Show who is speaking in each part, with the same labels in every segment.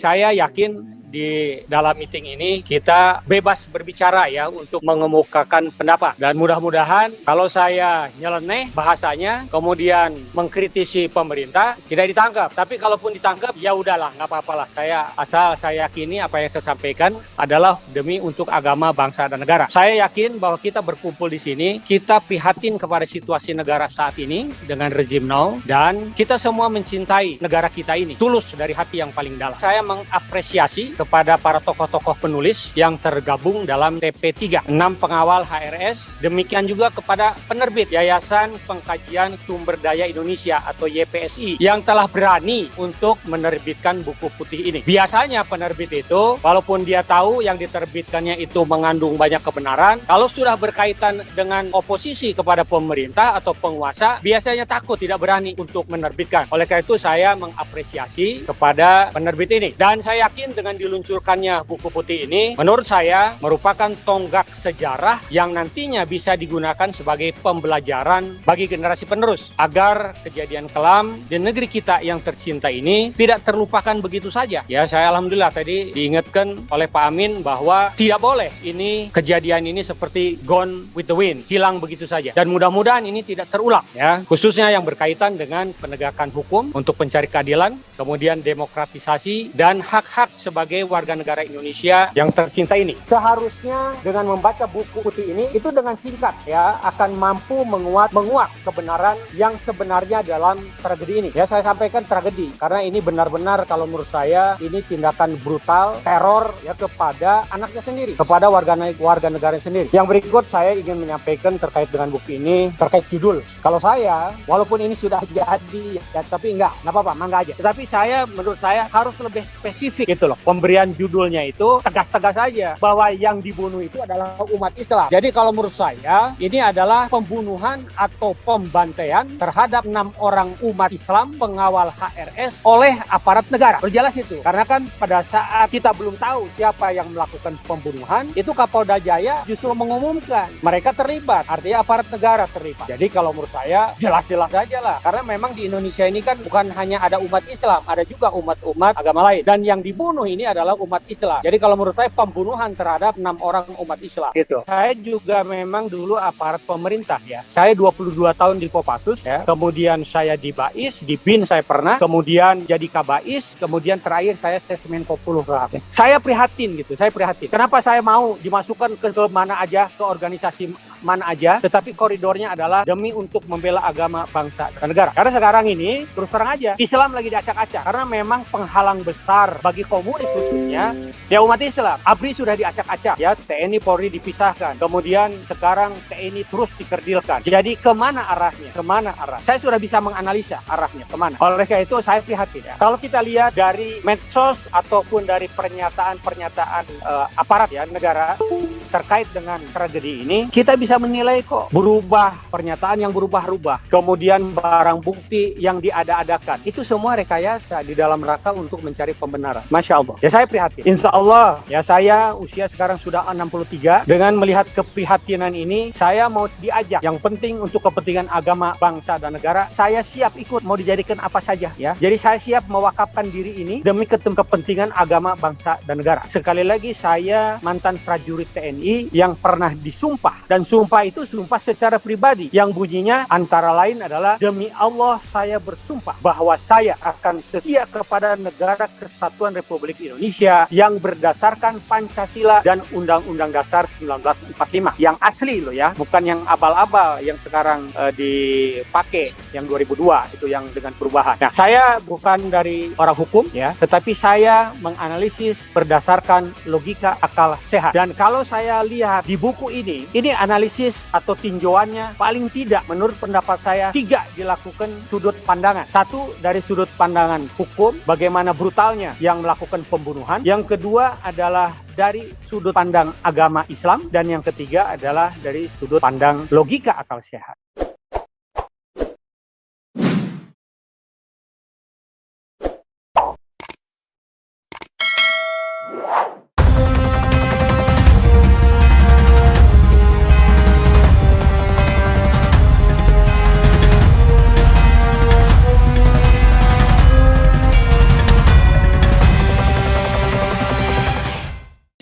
Speaker 1: Saya yakin di dalam meeting ini kita bebas berbicara ya untuk mengemukakan pendapat. Dan mudah-mudahan kalau saya nyeleneh bahasanya, kemudian mengkritisi pemerintah, tidak ditangkap. Tapi kalaupun ditangkap, ya udahlah, nggak apa-apalah. Saya yakini apa yang saya sampaikan adalah demi untuk agama, bangsa, dan negara. Saya yakin bahwa kita berkumpul di sini, kita prihatin kepada situasi negara saat ini dengan rezim now, dan kita semua mencintai negara kita ini, tulus dari hati yang paling dalam. Saya mengapresiasi kepada para tokoh-tokoh penulis yang tergabung dalam TP3, 6 pengawal HRS, demikian juga kepada penerbit Yayasan Pengkajian Sumber Daya Indonesia atau YPSI yang telah berani untuk menerbitkan buku putih ini. Biasanya penerbit itu, walaupun dia tahu yang diterbitkannya itu mengandung banyak kebenaran, kalau sudah berkaitan dengan oposisi kepada pemerintah atau penguasa, biasanya takut, tidak berani untuk menerbitkan. Oleh karena itu saya mengapresiasi kepada penerbit ini. Dan saya yakin dengan diluncurkannya buku putih ini, menurut saya merupakan tonggak sejarah yang nantinya bisa digunakan sebagai pembelajaran bagi generasi penerus agar kejadian kelam di negeri kita yang tercinta ini tidak terlupakan begitu saja. Ya, saya alhamdulillah tadi diingatkan oleh Pak Amin bahwa tidak boleh ini kejadian ini seperti gone with the wind, hilang begitu saja. Dan mudah-mudahan ini tidak terulang ya, khususnya yang berkaitan dengan penegakan hukum untuk pencari keadilan, kemudian demokratisasi dan hak-hak sebagai warga negara Indonesia yang tercinta ini. Seharusnya dengan membaca buku putih ini itu dengan singkat ya akan mampu menguak kebenaran yang sebenarnya dalam tragedi ini. Ya, saya sampaikan tragedi karena ini benar-benar kalau menurut saya ini tindakan brutal teror ya kepada anaknya sendiri, kepada warga negara sendiri. Yang berikut saya ingin menyampaikan terkait dengan buku ini, terkait judul. Kalau saya walaupun ini sudah jadi ya, tapi enggak apa-apa, mangga aja. Tetapi menurut saya harus lebih spesifik gitu loh. Pemberian judulnya itu tegas-tegas aja bahwa yang dibunuh itu adalah umat Islam. Jadi kalau menurut saya ini adalah pembunuhan atau pembantaian terhadap 6 orang umat Islam pengawal HRS oleh aparat negara. Berjelas itu. Karena kan pada saat kita belum tahu siapa yang melakukan pembunuhan, itu Kapolda Jaya justru mengumumkan mereka terlibat. Artinya aparat negara terlibat. Jadi kalau menurut saya jelas-jelas aja lah. Karena memang di Indonesia ini kan bukan hanya ada umat Islam, ada juga umat-umat agama lain. Dan yang dibunuh ini adalah umat Islam. Jadi kalau menurut saya pembunuhan terhadap 6 orang umat Islam. Gitu. Saya juga memang dulu aparat pemerintah ya. Saya 22 tahun di Kopassus ya. Kemudian saya di BAIS, di BIN saya pernah. Kemudian jadi Kabais. Kemudian terakhir saya Menko Polhukam. Saya prihatin gitu. Saya prihatin. Kenapa saya mau dimasukkan ke mana aja, ke organisasi mana aja, tetapi koridornya adalah demi untuk membela agama, bangsa, dan negara. Karena sekarang ini, terus terang aja, Islam lagi diacak-acak. Karena memang penghalang besar bagi komunis khususnya, ya umat Islam. ABRI sudah diacak-acak, ya TNI Polri dipisahkan. Kemudian sekarang TNI terus dikerdilkan. Jadi kemana arahnya? Kemana arah? Saya sudah bisa menganalisa arahnya kemana. Oleh karena itu saya prihatin ya. Kalau kita lihat dari medsos ataupun dari pernyataan-pernyataan aparat ya negara terkait dengan tragedi ini, kita bisa menilai kok berubah, pernyataan yang berubah-ubah, kemudian barang bukti yang diada-adakan, itu semua rekayasa di dalam rangka untuk mencari pembenaran. Masya Allah. Ya saya prihatin. Insya Allah, ya saya usia sekarang sudah 63, dengan melihat keprihatinan ini, saya mau diajak. Yang penting untuk kepentingan agama, bangsa, dan negara, saya siap ikut, mau dijadikan apa saja ya. Jadi saya siap mewakafkan diri ini demi kepentingan agama, bangsa, dan negara. Sekali lagi, saya mantan prajurit TNI yang pernah disumpah, dan sumpah itu sumpah secara pribadi yang bunyinya antara lain adalah demi Allah saya bersumpah bahwa saya akan setia kepada negara Kesatuan Republik Indonesia yang berdasarkan Pancasila dan Undang-Undang Dasar 1945 yang asli loh ya, bukan yang abal-abal yang sekarang dipakai yang 2002 itu yang dengan perubahan. Nah, saya bukan dari orang hukum ya, tetapi saya menganalisis berdasarkan logika akal sehat. Dan kalau saya lihat di buku ini analisis atau tinjauannya paling tidak menurut pendapat saya 3 dilakukan sudut pandangan. 1 dari sudut pandangan hukum, bagaimana brutalnya yang melakukan pembunuhan. Yang kedua adalah dari sudut pandang agama Islam. Dan yang ketiga adalah dari sudut pandang logika akal sehat.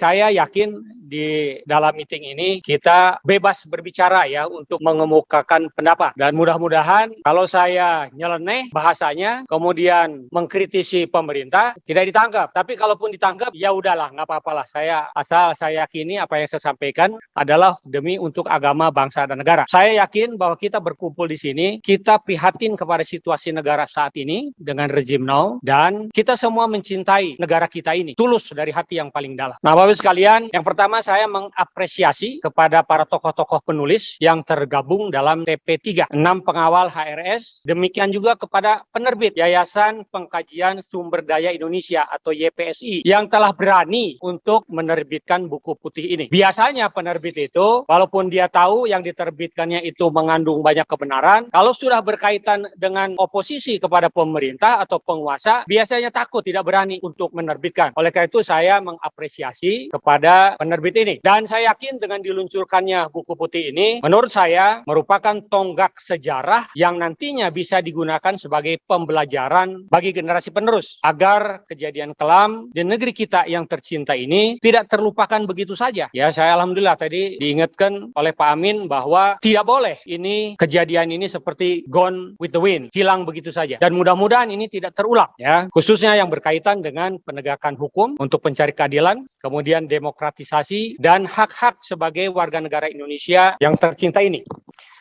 Speaker 1: saya yakin di dalam meeting ini kita bebas berbicara ya untuk mengemukakan pendapat. Dan mudah-mudahan kalau saya nyeleneh bahasanya, kemudian mengkritisi pemerintah, tidak ditangkap. Tapi kalaupun ditangkap, ya udahlah, nggak apa-apalah. Asal saya yakini apa yang saya sampaikan adalah demi untuk agama, bangsa, dan negara. Saya yakin bahwa kita berkumpul di sini, kita prihatin kepada situasi negara saat ini dengan rezim now, dan kita semua mencintai negara kita ini, tulus dari hati yang paling dalam. Nah, Bapak sekalian, yang pertama saya mengapresiasi kepada para tokoh-tokoh penulis yang tergabung dalam TP3, 6 pengawal HRS, demikian juga kepada penerbit Yayasan Pengkajian Sumber Daya Indonesia atau YPSI yang telah berani untuk menerbitkan buku putih ini. Biasanya penerbit itu, walaupun dia tahu yang diterbitkannya itu mengandung banyak kebenaran, kalau sudah berkaitan dengan oposisi kepada pemerintah atau penguasa, biasanya takut, tidak berani untuk menerbitkan. Oleh karena itu saya mengapresiasi kepada penerbit ini. Dan saya yakin dengan diluncurkannya buku putih ini, menurut saya merupakan tonggak sejarah yang nantinya bisa digunakan sebagai pembelajaran bagi generasi penerus, agar kejadian kelam di negeri kita yang tercinta ini tidak terlupakan begitu saja. Ya, saya alhamdulillah tadi diingatkan oleh Pak Amin bahwa tidak boleh ini kejadian ini seperti gone with the wind, hilang begitu saja. Dan mudah-mudahan ini tidak terulang ya, khususnya yang berkaitan dengan penegakan hukum untuk pencari keadilan, kemudian demokratisasi dan hak-hak sebagai warga negara Indonesia yang tercinta ini.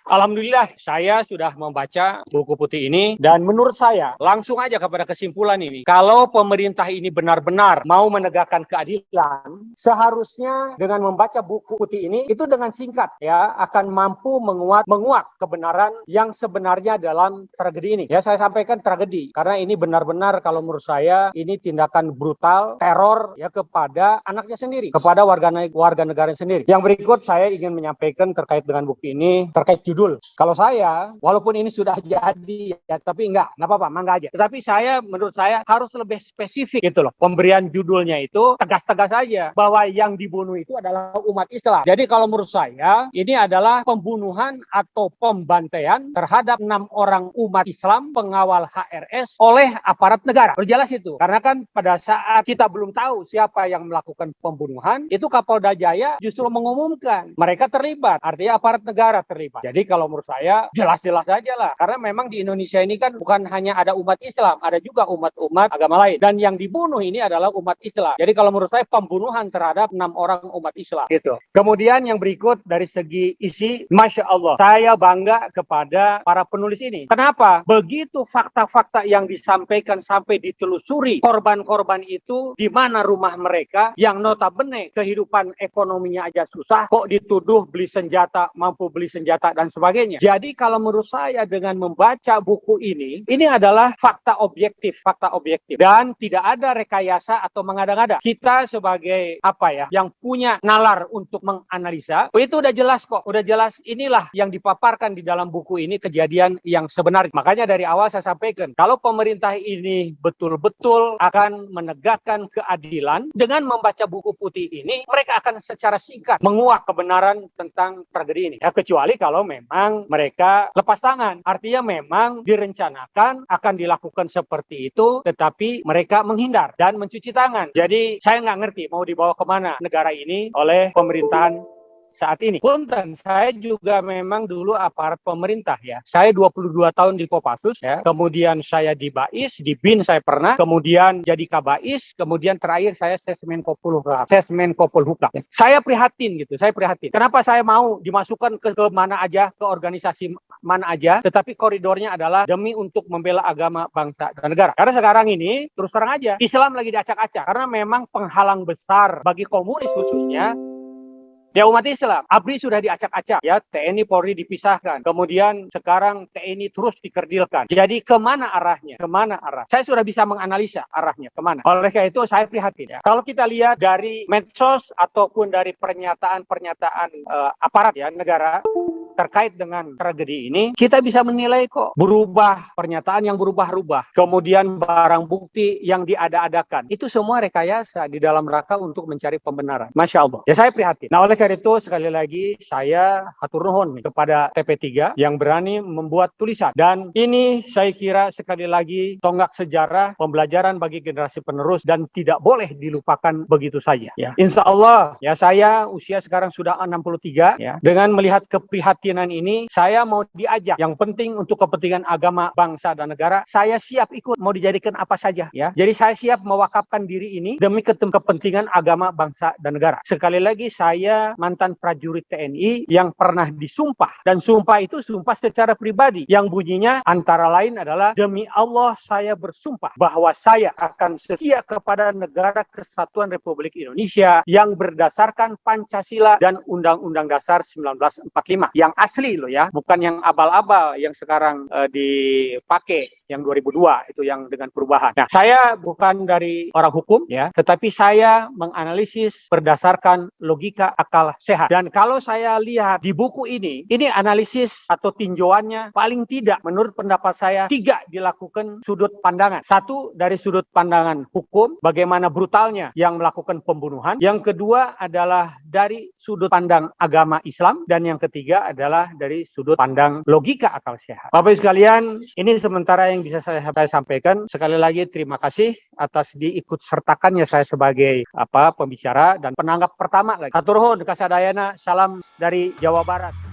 Speaker 1: Alhamdulillah saya sudah membaca buku putih ini dan menurut saya langsung aja kepada kesimpulan ini. Kalau pemerintah ini benar-benar mau menegakkan keadilan, seharusnya dengan membaca buku putih ini itu dengan singkat ya akan mampu menguak kebenaran yang sebenarnya dalam tragedi ini. Ya, saya sampaikan tragedi karena ini benar-benar kalau menurut saya ini tindakan brutal, teror ya kepada anaknya sendiri, kepada warga negara sendiri. Yang berikut saya ingin menyampaikan terkait dengan buku ini, terkait judul. Kalau saya, walaupun ini sudah jadi ya, tapi nggak apa-apa, mangga aja. Tetapi menurut saya harus lebih spesifik gitu loh. Pemberian judulnya itu tegas-tegas aja bahwa yang dibunuh itu adalah umat Islam. Jadi kalau menurut saya ini adalah pembunuhan atau pembantaian terhadap 6 orang umat Islam pengawal HRS oleh aparat negara. Berjelas itu. Karena kan pada saat kita belum tahu siapa yang melakukan pembunuhan, itu Kapolda Jaya justru mengumumkan mereka terlibat. Artinya aparat negara terlibat. Jadi kalau menurut saya jelas-jelas saja lah. Karena memang di Indonesia ini kan bukan hanya ada umat Islam, ada juga umat-umat agama lain. Dan yang dibunuh ini adalah umat Islam. Jadi kalau menurut saya pembunuhan terhadap 6 orang umat Islam. Gitu. Kemudian yang berikut dari segi isi, Masya Allah. Saya bangga kepada para penulis ini. Kenapa? Begitu fakta-fakta yang disampaikan sampai ditelusuri korban-korban itu di mana rumah mereka yang notabene kehidupan ekonominya aja susah, kok dituduh beli senjata, mampu beli senjata dan sebagainya. Jadi kalau menurut saya dengan membaca buku ini adalah fakta objektif dan tidak ada rekayasa atau mengada-ngada. Kita sebagai yang punya nalar untuk menganalisa, itu udah jelas kok, udah jelas inilah yang dipaparkan di dalam buku ini kejadian yang sebenarnya. Makanya dari awal saya sampaikan, kalau pemerintah ini betul-betul akan menegakkan keadilan dengan membaca buku putih ini, mereka akan secara singkat menguak kebenaran tentang tragedi ini. Ya, kecuali kalau memang mereka lepas tangan. Artinya memang direncanakan akan dilakukan seperti itu, tetapi mereka menghindar dan mencuci tangan. Jadi saya nggak ngerti mau dibawa kemana negara ini oleh pemerintahan saat ini. Punten, saya juga memang dulu aparat pemerintah ya. Saya 22 tahun di Kopassus ya. Kemudian saya di BAIS, di BIN saya pernah, kemudian jadi KBAIS, kemudian terakhir saya Sesmen Kopulhukam. Saya prihatin gitu, saya prihatin. Kenapa saya mau dimasukkan ke mana aja, ke organisasi mana aja, tetapi koridornya adalah demi untuk membela agama, bangsa, dan negara. Karena sekarang ini, terus terang aja, Islam lagi diacak-acak. Karena memang penghalang besar bagi komunis khususnya, ya umat Islam. ABRI sudah diacak-acak ya, TNI Polri dipisahkan. Kemudian sekarang TNI terus dikerdilkan. Jadi kemana arahnya? Kemana arah? Saya sudah bisa menganalisa arahnya kemana. Oleh karena itu saya prihatin ya. Kalau kita lihat dari medsos ataupun dari pernyataan aparat ya negara terkait dengan tragedi ini, kita bisa menilai kok berubah pernyataan yang berubah-ubah, kemudian barang bukti yang diada-adakan. Itu semua rekayasa di dalam rangka untuk mencari pembenaran. Masya Allah. Ya saya prihatin. Nah oleh karena itu sekali lagi saya hatur nuhun kepada TP3 yang berani membuat tulisan. Dan ini saya kira sekali lagi tonggak sejarah pembelajaran bagi generasi penerus dan tidak boleh dilupakan begitu saja. Ya. Insya Allah ya saya usia sekarang sudah 63 ya. Dengan melihat keprihatinan ini saya mau diajak. Yang penting untuk kepentingan agama, bangsa dan negara, saya siap ikut mau dijadikan apa saja ya. Jadi saya siap mewakafkan diri ini demi kepentingan agama, bangsa dan negara. Sekali lagi saya mantan prajurit TNI yang pernah disumpah dan sumpah itu sumpah secara pribadi yang bunyinya antara lain adalah demi Allah saya bersumpah bahwa saya akan setia kepada negara Kesatuan Republik Indonesia yang berdasarkan Pancasila dan Undang-Undang Dasar 1945 yang asli loh ya, bukan yang abal-abal yang sekarang dipakai yang 2002 itu yang dengan perubahan. Nah, saya bukan dari orang hukum ya, tetapi saya menganalisis berdasarkan logika akal sehat. Dan kalau saya lihat di buku ini analisis atau tinjauannya paling tidak menurut pendapat saya 3 dilakukan sudut pandangan. 1 dari sudut pandangan hukum, bagaimana brutalnya yang melakukan pembunuhan. Yang kedua adalah dari sudut pandang agama Islam dan yang ketiga adalah dari sudut pandang logika akal sehat. Bapak Ibu sekalian, ini sementara yang bisa saya sampaikan. Sekali lagi terima kasih atas diikut sertakannya saya sebagai pembicara dan penanggap pertama lagi. Hatur nuhun kasadayana, salam dari Jawa Barat.